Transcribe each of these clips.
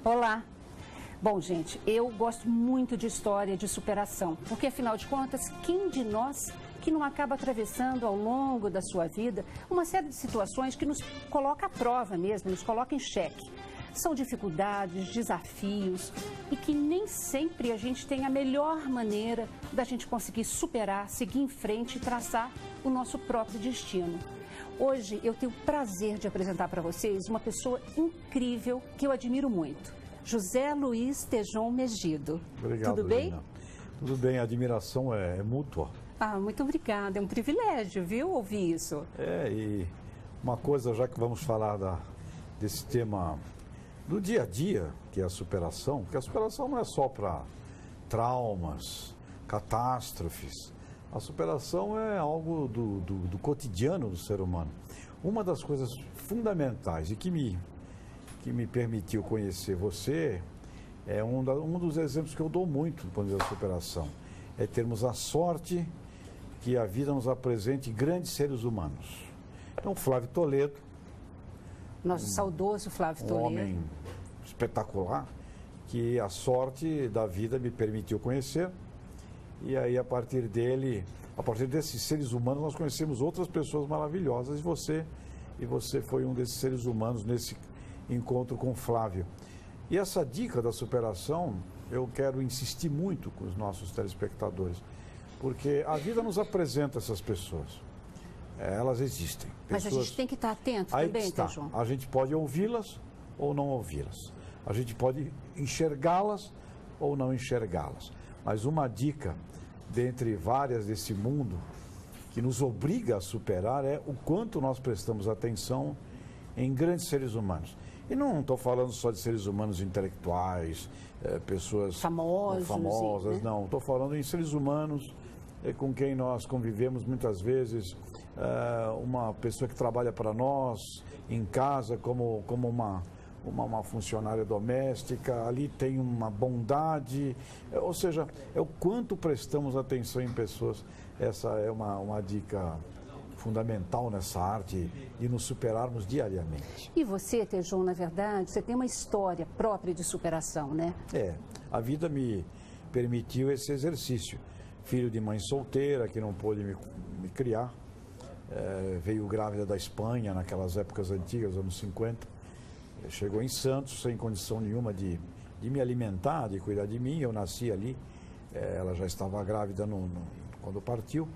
Olá. Bom, gente, eu gosto muito de história de superação, porque afinal de contas, quem de nós que não acaba atravessando ao longo da sua vida uma série de situações que nos coloca à prova mesmo, nos coloca em xeque. São dificuldades, desafios e que nem sempre a gente tem a melhor maneira da gente conseguir superar, seguir em frente e traçar o nosso próprio destino. Hoje eu tenho o prazer de apresentar para vocês uma pessoa incrível que eu admiro muito. José Luiz Tejon Megido. Obrigado, Tudo bem? Lina. Tudo bem, a admiração é mútua. Ah, muito obrigada, é um privilégio, viu, ouvir isso. E uma coisa, já que vamos falar desse tema do dia a dia, que é a superação, porque a superação não é só para traumas, catástrofes. A superação é algo do cotidiano do ser humano. Uma das coisas fundamentais e que me permitiu conhecer você é um dos exemplos que eu dou muito do ponto de vista da superação. É termos a sorte que a vida nos apresente grandes seres humanos. Então, Flávio Toledo, Nosso saudoso Flávio um Toledo. homem espetacular, que a sorte da vida me permitiu conhecer. E aí, a partir desses seres humanos, nós conhecemos outras pessoas maravilhosas. E você foi um desses seres humanos nesse encontro com Flávio. E essa dica da superação, eu quero insistir muito com os nossos telespectadores, porque a vida nos apresenta essas pessoas. Elas existem. Mas a gente tem que estar atento Aí também, está. Tejon. A gente pode ouvi-las ou não ouvi-las. A gente pode enxergá-las ou não enxergá-las. Mas uma dica, dentre várias desse mundo, que nos obriga a superar é o quanto nós prestamos atenção em grandes seres humanos. E não estou falando só de seres humanos intelectuais, pessoas famosas, né? Não. Estou falando em seres humanos com quem nós convivemos muitas vezes, uma pessoa que trabalha para nós em casa como uma funcionária doméstica, ali tem uma bondade, ou seja, é o quanto prestamos atenção em pessoas. Essa é uma dica fundamental nessa arte de nos superarmos diariamente. E você, Tejon, na verdade, você tem uma história própria de superação, né? A vida me permitiu esse exercício. Filho de mãe solteira, que não pôde me criar, veio grávida da Espanha, naquelas épocas antigas, anos 50, chegou em Santos sem condição nenhuma de me alimentar, de cuidar de mim, eu nasci ali, ela já estava grávida quando partiu,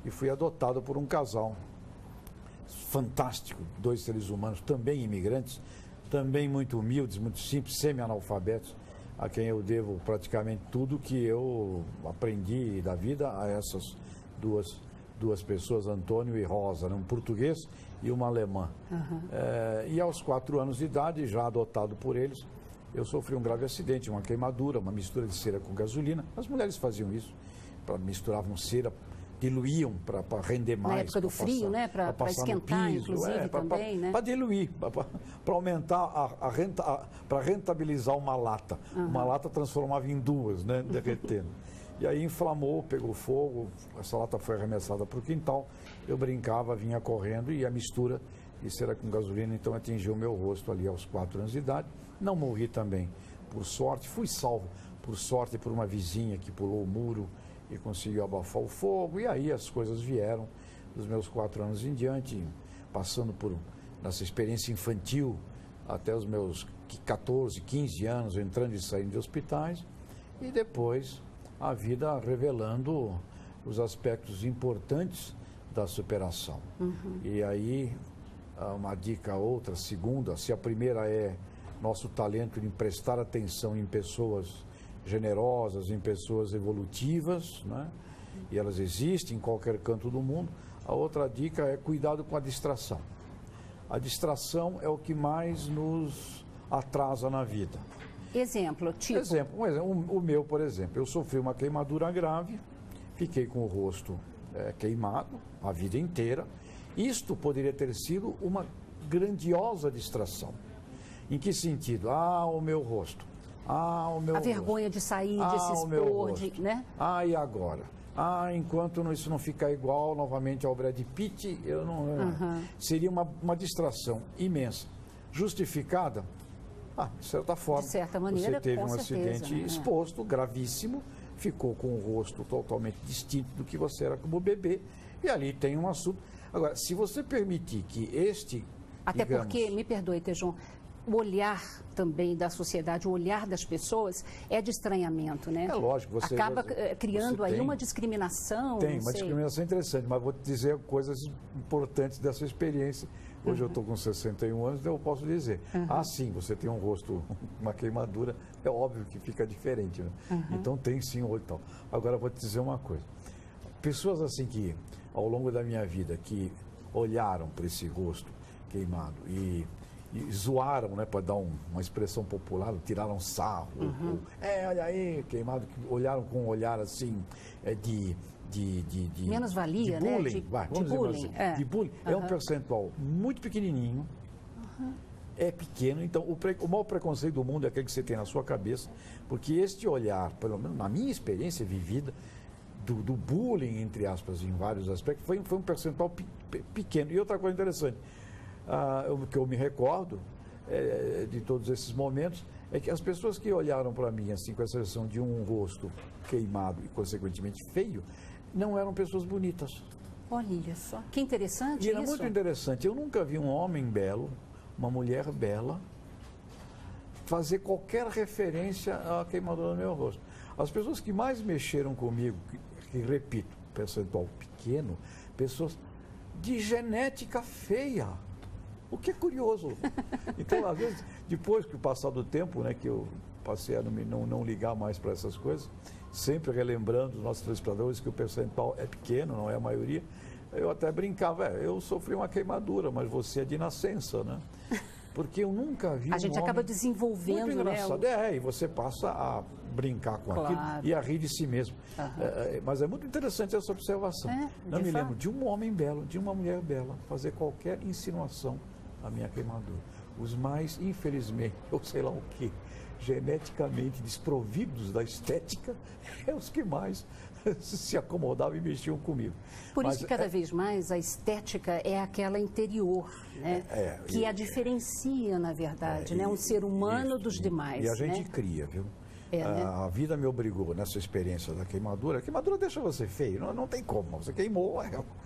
e fui adotado por um casal fantástico, dois seres humanos, também imigrantes, também muito humildes, muito simples, semi-analfabetos, a quem eu devo praticamente tudo que eu aprendi da vida a essas duas pessoas, Antônio e Rosa, um português e uma alemã. Uhum. E aos 4 anos de idade, já adotado por eles, eu sofri um grave acidente, uma queimadura, uma mistura de cera com gasolina. As mulheres faziam isso, misturavam cera, diluíam para render mais. Na época do frio, né? Para esquentar, piso, inclusive, também, né? Para diluir, para aumentar, para rentabilizar uma lata. Uhum. Uma lata transformava em 2, né? Derretendo. E aí inflamou, pegou fogo, essa lata foi arremessada para o quintal, eu brincava, vinha correndo e a mistura de cera com gasolina então atingiu o meu rosto ali aos 4 anos de idade. Não morri também, por sorte, fui salvo, por sorte, por uma vizinha que pulou o muro e conseguiu abafar o fogo, e aí as coisas vieram dos meus 4 anos em diante, passando por nessa experiência infantil até os meus 14, 15 anos, entrando e saindo de hospitais, e depois a vida revelando os aspectos importantes da superação. Uhum. E aí, uma dica, outra, segunda, se a primeira é nosso talento de prestar atenção em pessoas generosas, em pessoas evolutivas, né? E elas existem em qualquer canto do mundo. A outra dica é cuidado com a distração. A distração é o que mais nos atrasa na vida. Exemplo, tipo? O meu, por exemplo, eu sofri uma queimadura grave, fiquei com o rosto queimado a vida inteira. Isto poderia ter sido uma grandiosa distração. Em que sentido? O meu rosto. O meu rosto. Vergonha de sair, de se expor, né? E agora? Enquanto isso não ficar igual novamente ao Brad Pitt, eu não... Seria uma distração imensa. Justificada? De certa forma, de certa maneira, você teve com um certeza, acidente né? exposto, gravíssimo, ficou com o rosto totalmente distinto do que você era como bebê, e ali tem um assunto. Agora, se você permitir que Até digamos, porque, me perdoe, Tejon, o olhar também da sociedade, o olhar das pessoas é de estranhamento, né? É lógico, você acaba criando você aí tem, uma discriminação. Tem não uma sei. discriminação interessante, mas vou te dizer coisas importantes dessa experiência. Hoje eu estou com 61 anos, então eu posso dizer. Sim, você tem um rosto, uma queimadura, é óbvio que fica diferente, né? Então tem sim o olho e tal. Agora eu vou te dizer uma coisa. Pessoas assim que, ao longo da minha vida, que olharam para esse rosto queimado e zoaram, né, para dar uma expressão popular, tiraram sarro, olha aí, queimado, que olharam com um olhar assim, de menos-valia, de bullying, né? vamos dizer bullying, assim, de bullying. É um percentual muito pequenininho, é pequeno, então o maior preconceito do mundo é aquele que você tem na sua cabeça, porque este olhar, pelo menos na minha experiência vivida, do bullying, entre aspas, em vários aspectos, foi um percentual pequeno. E outra coisa interessante, o que eu me recordo de todos esses momentos, é que as pessoas que olharam para mim, assim, com a exceção de um rosto queimado e, consequentemente, feio, não eram pessoas bonitas. Olha só, que interessante E isso. era muito interessante. Eu nunca vi um homem belo, uma mulher bela, fazer qualquer referência à queimadura no meu rosto. As pessoas que mais mexeram comigo, que repito, percentual pequeno, pessoas de genética feia. O que é curioso. Então, às vezes, depois que o passar do tempo, né, que eu passei a não ligar mais para essas coisas, sempre relembrando os nossos telespectadores que o percentual é pequeno, não é a maioria, eu até brincava, eu sofri uma queimadura, mas você é de nascença, né? Porque eu nunca vi a gente acaba desenvolvendo, muito engraçado. né? E você passa a brincar com Claro. aquilo e a rir de si mesmo. Mas é muito interessante essa observação. Não me lembro de um homem belo, de uma mulher bela, fazer qualquer insinuação à minha queimadura. Os mais, infelizmente, ou sei lá o quê, geneticamente desprovidos da estética, é os que mais se acomodavam e mexiam comigo. Por isso que cada vez mais a estética é aquela interior, né? Que a diferencia, na verdade, né? Um ser humano dos demais. E a gente né? cria, viu? Né? A vida me obrigou nessa experiência da queimadura. A queimadura deixa você feio, não tem como. Você queimou,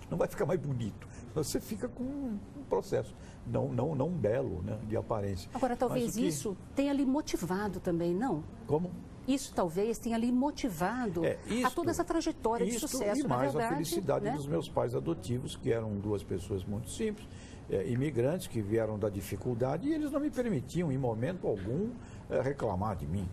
não vai ficar mais bonito. Você fica com um processo não belo, né, de aparência. Agora, talvez isso tenha lhe motivado também, não? Como? Isso talvez tenha lhe motivado a toda essa trajetória de sucesso, e mais na verdade, a felicidade, né, dos meus pais adotivos, que eram duas pessoas muito simples, imigrantes que vieram da dificuldade, e eles não me permitiam, em momento algum, reclamar de mim.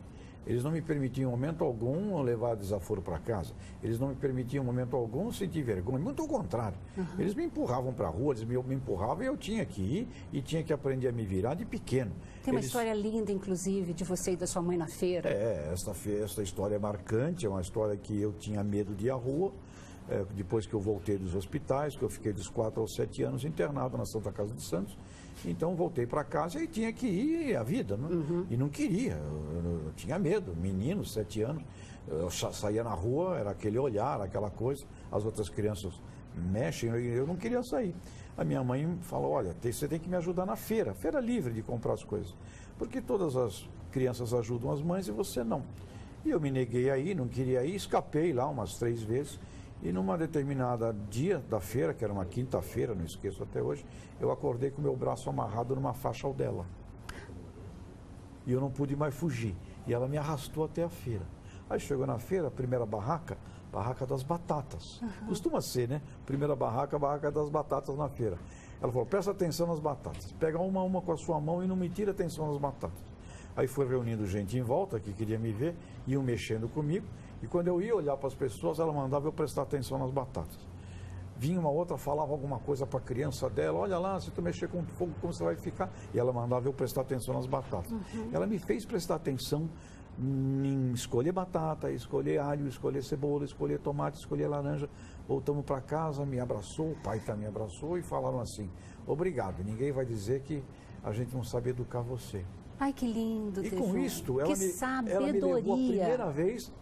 Eles não me permitiam, em momento algum, levar desaforo para casa. Eles não me permitiam, em momento algum, sentir vergonha. Muito ao contrário. Eles me empurravam para a rua, eles me empurravam e eu tinha que ir e tinha que aprender a me virar de pequeno. Tem uma história linda, inclusive, de você e da sua mãe na feira. Essa história é marcante, é uma história que eu tinha medo de ir à rua. Depois que eu voltei dos hospitais, que eu fiquei dos 4 aos 7 anos internado na Santa Casa de Santos. Então voltei para casa e tinha que ir à vida, né? E não queria, eu tinha medo, menino, 7 anos, eu saía na rua, era aquele olhar, aquela coisa, as outras crianças mexem, eu não queria sair. A minha mãe falou, olha, você tem que me ajudar na feira livre de comprar as coisas, porque todas as crianças ajudam as mães e você não. E eu me neguei a ir, não queria ir, escapei lá umas 3 vezes. E numa determinada dia da feira, que era uma quinta-feira, não esqueço até hoje, eu acordei com o meu braço amarrado numa faixa dela. E eu não pude mais fugir. E ela me arrastou até a feira. Aí chegou na feira, a primeira barraca das batatas. Costuma ser, né? Primeira barraca das batatas na feira. Ela falou, presta atenção nas batatas. Pega uma a uma com a sua mão e não me tira atenção nas batatas. Aí foi reunindo gente em volta que queria me ver, iam mexendo comigo. E quando eu ia olhar para as pessoas, ela mandava eu prestar atenção nas batatas. Vinha uma outra, falava alguma coisa para a criança dela, olha lá, se tu mexer com fogo, como você vai ficar? E ela mandava eu prestar atenção nas batatas. Ela me fez prestar atenção em escolher batata, escolher alho, escolher cebola, escolher tomate, escolher laranja. Voltamos para casa, me abraçou, o pai me abraçou e falaram assim, obrigado, ninguém vai dizer que a gente não sabe educar você. Ai, que lindo, E com isto, ela me levou a primeira vez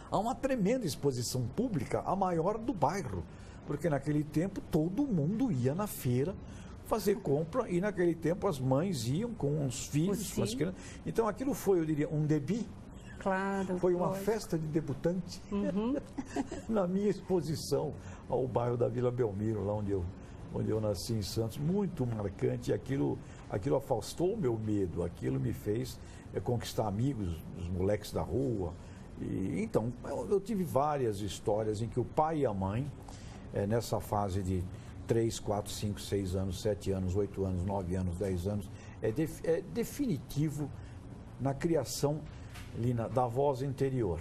a uma tremenda exposição pública, a maior do bairro. Porque naquele tempo todo mundo ia na feira fazer compra, e naquele tempo as mães iam com os filhos, com as crianças. Então aquilo foi, eu diria, um debut. Claro. Foi uma festa de debutante na minha exposição ao bairro da Vila Belmiro, lá onde eu nasci em Santos, muito marcante. E aquilo afastou o meu medo, aquilo me fez conquistar amigos, os moleques da rua. E, então, eu tive várias histórias em que o pai e a mãe, nessa fase de 3, 4, 5, 6 anos, 7 anos, 8 anos, 9 anos, 10 anos, é definitivo na criação, Lina, da voz interior.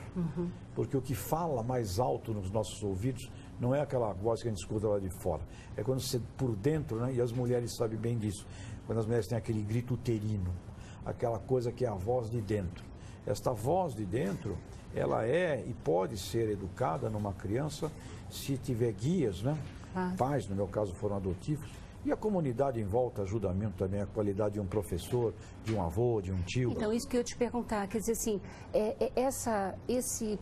Porque o que fala mais alto nos nossos ouvidos não é aquela voz que a gente escuta lá de fora. É quando você, por dentro, né? E as mulheres sabem bem disso. Quando as mulheres têm aquele grito uterino, aquela coisa que é a voz de dentro. Esta voz de dentro, ela é e pode ser educada numa criança se tiver guias, né? Pais, no meu caso, foram adotivos. E a comunidade em volta ajuda muito também, a qualidade de um professor, de um avô, de um tio. Então, isso que eu ia te perguntar, quer dizer assim, esse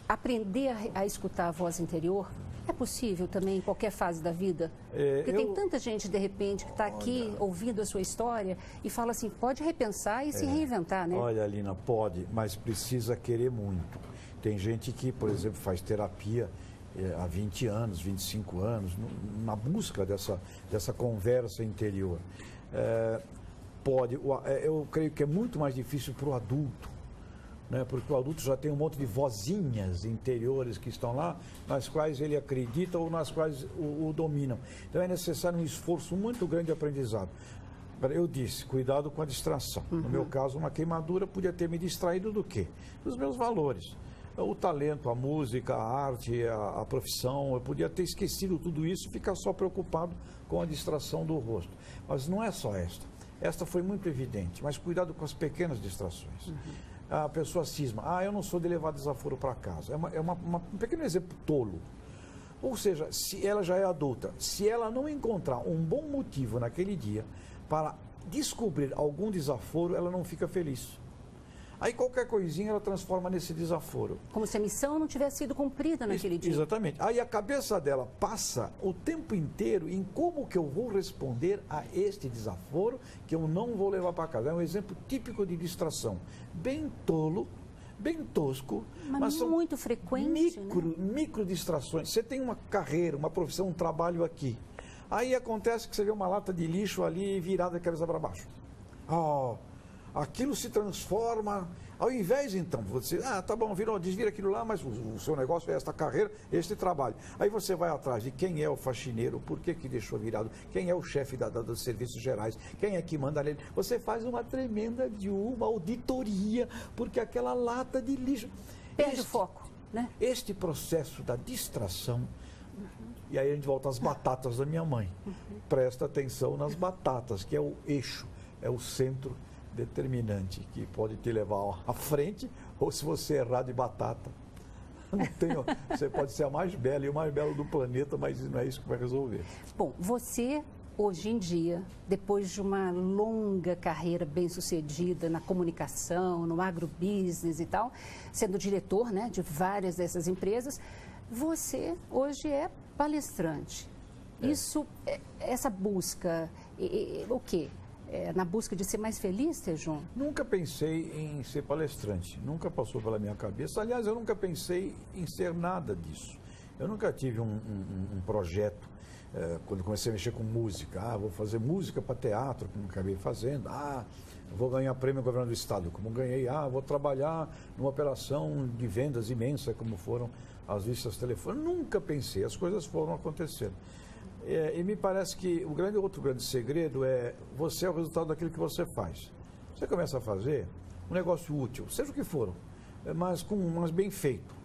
aprender a escutar a voz interior, é possível também em qualquer fase da vida? Porque tem tanta gente, de repente, que está aqui ouvindo a sua história e fala assim, pode repensar e se reinventar, né? Olha, Lina, pode, mas precisa querer muito. Tem gente que, por exemplo, faz terapia há 20 anos, 25 anos, na busca dessa conversa interior. Eu creio que é muito mais difícil para o adulto, né? Porque o adulto já tem um monte de vozinhas interiores que estão lá, nas quais ele acredita ou nas quais o dominam. Então é necessário um esforço muito grande de aprendizado. Eu disse, cuidado com a distração. No meu caso, uma queimadura podia ter me distraído do quê? Dos meus valores. O talento, a música, a arte, a profissão, eu podia ter esquecido tudo isso e ficar só preocupado com a distração do rosto. Mas não é só esta. Esta foi muito evidente, mas cuidado com as pequenas distrações. A pessoa cisma, eu não sou de levar desaforo para casa. Um pequeno exemplo tolo. Ou seja, se ela já é adulta, se ela não encontrar um bom motivo naquele dia para descobrir algum desaforo, ela não fica feliz. Aí qualquer coisinha ela transforma nesse desaforo. Como se a missão não tivesse sido cumprida naquele dia. Exatamente. Aí a cabeça dela passa o tempo inteiro em como que eu vou responder a este desaforo que eu não vou levar para casa. É um exemplo típico de distração. Bem tolo, bem tosco. Mas são muito frequente, micro distrações. Você tem uma carreira, uma profissão, um trabalho aqui. Aí acontece que você vê uma lata de lixo ali virada de cabeça para baixo. Aquilo se transforma, ao invés então, você, tá bom, desvira aquilo lá, mas o seu negócio é esta carreira, este trabalho. Aí você vai atrás de quem é o faxineiro, por que deixou virado, quem é o chefe dos serviços gerais, quem é que manda nele. Você faz uma tremenda uma auditoria, porque aquela lata de lixo... Perde o foco, né? Este processo da distração, e aí a gente volta às batatas da minha mãe. Presta atenção nas batatas, que é o eixo, é o centro determinante, que pode te levar à frente, ou se você errar de batata, você pode ser a mais bela e o mais belo do planeta, mas não é isso que vai resolver. Bom, você hoje em dia, depois de uma longa carreira bem-sucedida na comunicação, no agrobusiness e tal, sendo diretor, né, de várias dessas empresas, você hoje é palestrante. Isso, essa busca, o quê? Na busca de ser mais feliz, Tejon? Nunca pensei em ser palestrante, nunca passou pela minha cabeça. Aliás, eu nunca pensei em ser nada disso. Eu nunca tive um projeto, quando comecei a mexer com música. Vou fazer música para teatro, como acabei fazendo. Vou ganhar prêmio governo do estado, como ganhei. Vou trabalhar numa operação de vendas imensa, como foram as listas telefônicas. Nunca pensei, as coisas foram acontecendo. E me parece que outro grande segredo você é o resultado daquilo que você faz. Você começa a fazer um negócio útil, seja o que for, mas bem feito.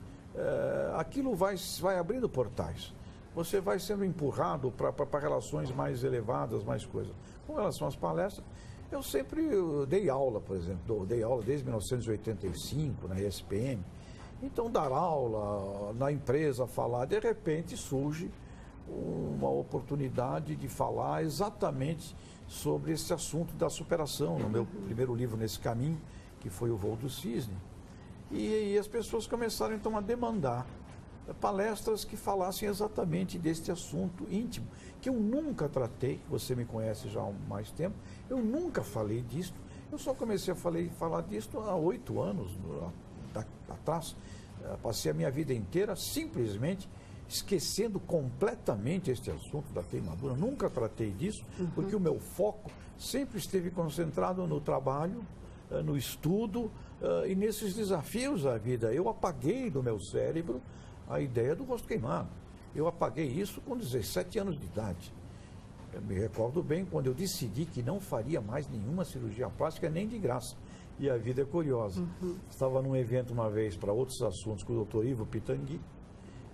Aquilo vai abrindo portais. Você vai sendo empurrado para relações mais elevadas, mais coisas. Com relação às palestras, eu sempre dei aula, por exemplo. Dei aula desde 1985 na ESPM. Então, dar aula na empresa, falar, de repente surge uma oportunidade de falar exatamente sobre esse assunto da superação, no meu primeiro livro nesse caminho, que foi O Voo do Cisne. E as pessoas começaram então a demandar palestras que falassem exatamente deste assunto íntimo, que eu nunca tratei, você me conhece já há mais tempo, eu nunca falei disso, eu só comecei a falar disso há 8 anos atrás. Passei a minha vida inteira simplesmente esquecendo completamente este assunto da queimadura. Nunca tratei disso, porque o meu foco sempre esteve concentrado no trabalho, no estudo e nesses desafios da vida. Eu apaguei do meu cérebro a ideia do rosto queimado. Eu apaguei isso com 17 anos de idade. Eu me recordo bem quando eu decidi que não faria mais nenhuma cirurgia plástica, nem de graça. E a vida é curiosa. Estava num evento uma vez para outros assuntos com o doutor Ivo Pitangui.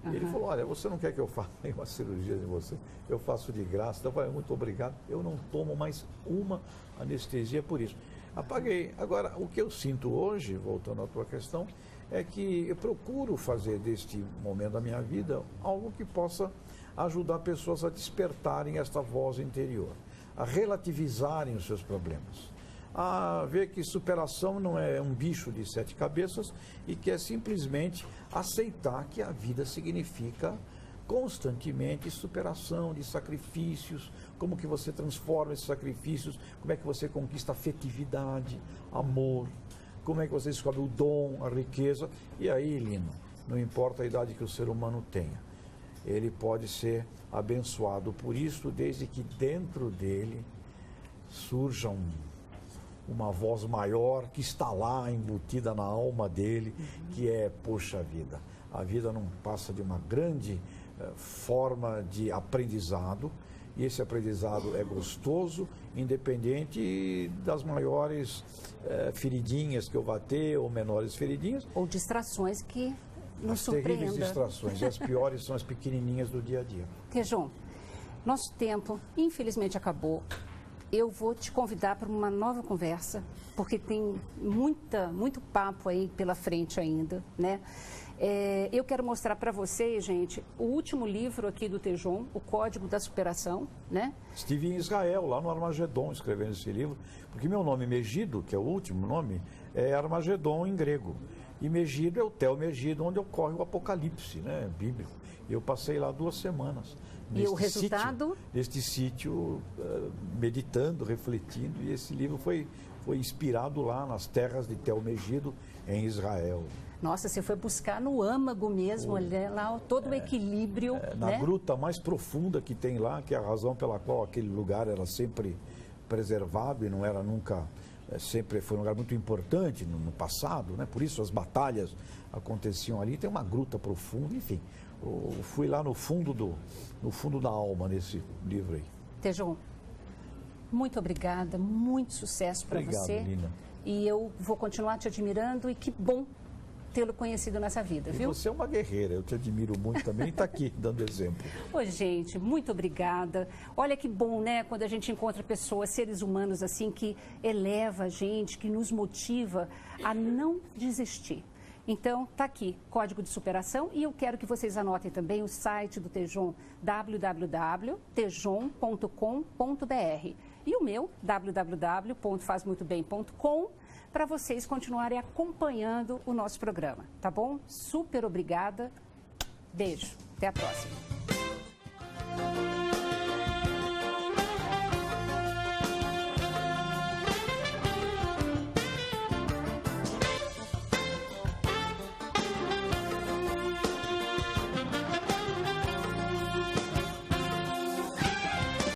Ele falou, olha, você não quer que eu faça nenhuma cirurgia de você? Eu faço de graça. Então eu falei, muito obrigado. Eu não tomo mais uma anestesia por isso. Apaguei. Agora, o que eu sinto hoje, voltando à tua questão, é que eu procuro fazer deste momento da minha vida algo que possa ajudar pessoas a despertarem esta voz interior, a relativizarem os seus problemas, a ver que superação não é um bicho de 7 cabeças e que é simplesmente aceitar que a vida significa constantemente superação de sacrifícios, como que você transforma esses sacrifícios, como é que você conquista afetividade, amor, como é que você descobre o dom, a riqueza. E aí, Lino, não importa a idade que o ser humano tenha, ele pode ser abençoado por isso, desde que dentro dele surja uma voz maior que está lá embutida na alma dele, que é, poxa vida, a vida não passa de uma grande forma de aprendizado, e esse aprendizado é gostoso, independente das maiores feridinhas que eu vá ter, ou menores feridinhas. Ou distrações que nos surpreendam. As terríveis distrações, e as piores são as pequenininhas do dia a dia. Tejon, nosso tempo, infelizmente, acabou. Eu vou te convidar para uma nova conversa, porque tem muito papo aí pela frente ainda, né? Eu quero mostrar para vocês, gente, o último livro aqui do Tejon, O Código da Superação, né? Estive em Israel, lá no Armagedon, escrevendo esse livro, porque meu nome Megido, que é o último nome, é Armagedon em grego. E Megido é o Tel Megido, onde ocorre o Apocalipse, né, bíblico. Eu passei lá 2 semanas. E o resultado? Neste sítio, meditando, refletindo, e esse livro foi inspirado lá nas terras de Tel Megido, em Israel. Nossa, você foi buscar no âmago mesmo, lá todo o equilíbrio. Na né? gruta mais profunda que tem lá, que é a razão pela qual aquele lugar era sempre preservado e não era nunca, sempre foi um lugar muito importante no passado, né? Por isso as batalhas aconteciam ali. Tem uma gruta profunda, enfim. Eu fui lá no fundo da alma nesse livro aí. Tejon, muito obrigada, muito sucesso para você. Obrigado, Lina. E eu vou continuar te admirando e que bom tê-lo conhecido nessa vida, viu? Você é uma guerreira, eu te admiro muito também e está aqui dando exemplo. Oi, gente, muito obrigada. Olha que bom, né, quando a gente encontra pessoas, seres humanos assim, que eleva a gente, que nos motiva a não desistir. Então, tá aqui, Código de Superação, e eu quero que vocês anotem também o site do Tejon, www.tejon.com.br, e o meu, www.fazmuitobem.com, para vocês continuarem acompanhando o nosso programa, tá bom? Super obrigada, beijo, até a próxima.